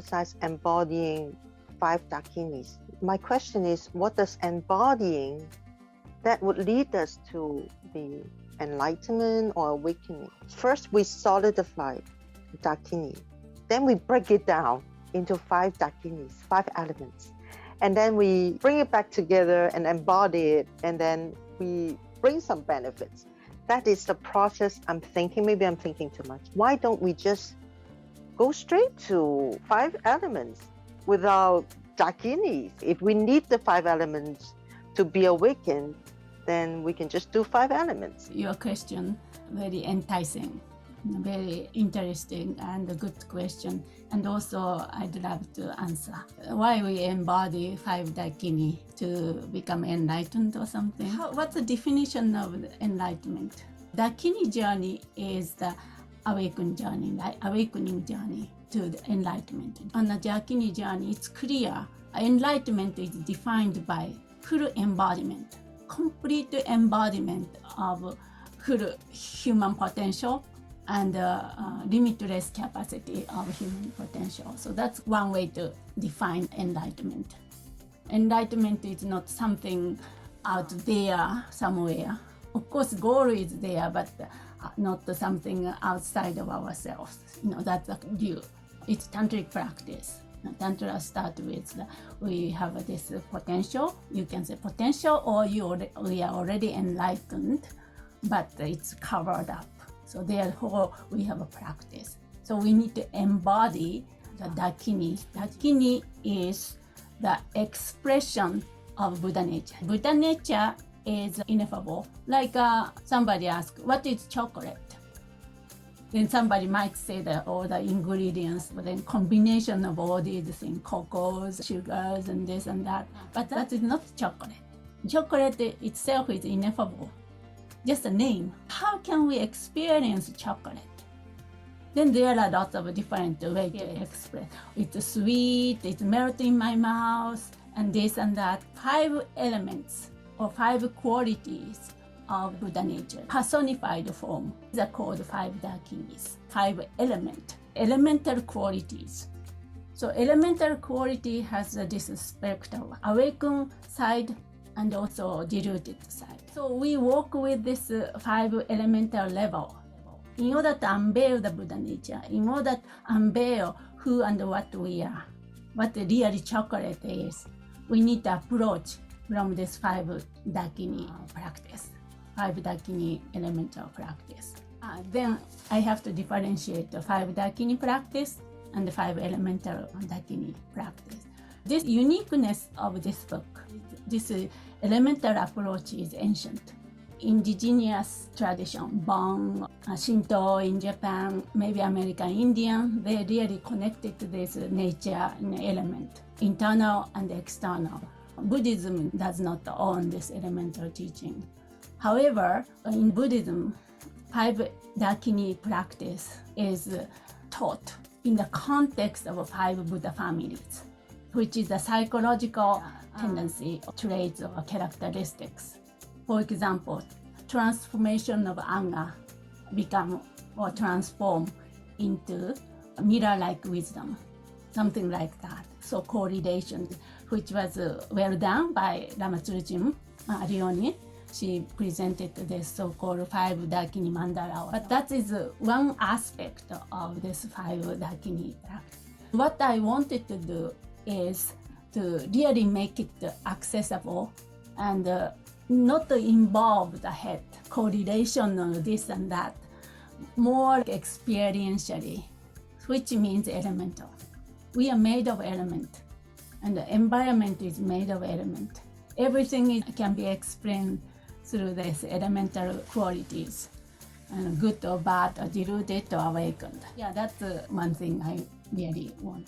emphasize embodying 5 dakinis. My question is, what does embodying that would lead us to the enlightenment or awakening? First, we solidify dakini. Then we break it down into 5 dakinis, 5 elements. And then we bring it back together and embody it, and then we bring some benefits. That is the process I'm thinking. Maybe I'm thinking too much. Why don't we just go straight to 5 elements without dakinis? If we need the 5 elements to be awakened, then we can just do 5 elements. Your question, very enticing, very interesting and a good question. And also I'd love to answer. Why we embody 5 dakini to become enlightened or something? What's the definition of enlightenment? Dakini journey is the awakening journey to the enlightenment. On the dakini journey, it's clear enlightenment is defined by full embodiment, complete embodiment of full human potential and limitless capacity of human potential. So that's one way to define enlightenment. Enlightenment is not something out there somewhere. Of course, goal is there, but not something outside of ourselves. That's a view. It's tantric practice. Tantra start with we have this potential. You can say potential, or we are already enlightened, but it's covered up. So therefore, we have a practice. So we need to embody the dakini. Dakini is the expression of Buddha nature. Buddha nature is ineffable. Like somebody asked, what is chocolate? Then somebody might say that all the ingredients, but then combination of all these things, cocos, sugars, and this and that. But that is not chocolate. Chocolate itself is ineffable. Just a name. How can we experience chocolate? Then there are lots of different ways to express. It's sweet, it's melting in my mouth, and this and that. 5 elements or 5 qualities of Buddha nature, personified form. These are called 5 dakinis, 5 elemental qualities. So elemental quality has this spectrum, awakened side and also diluted side. So we work with this 5 elemental level in order to unveil the Buddha nature, in order to unveil who and what we are, what really chocolate is. We need to approach from this 5 dakini practice, 5 dakini elemental practice. Then I have to differentiate the 5 dakini practice and the 5 elemental dakini practice. This uniqueness of this book, this elemental approach is ancient. Indigenous tradition, Bon, Shinto in Japan, maybe American Indian, they really connected to this nature element, internal and external. Buddhism does not own this elemental teaching. However, in Buddhism, 5 dakini practice is taught in the context of 5 Buddha families, which is a psychological tendency, traits, or characteristics. For example, transformation of anger become or transform into mirror-like wisdom, something like that. So correlation, which was well done by Lama Tsultrim Rioni. She presented this so-called 5 dakini mandala. But that is one aspect of this 5 dakini practice. What I wanted to do is to really make it accessible and not to involve the head, correlation of this and that, more experientially, which means elemental. We are made of element, and the environment is made of element. Everything can be explained through these elemental qualities, and good or bad, or diluted or awakened. Yeah, that's one thing I really want.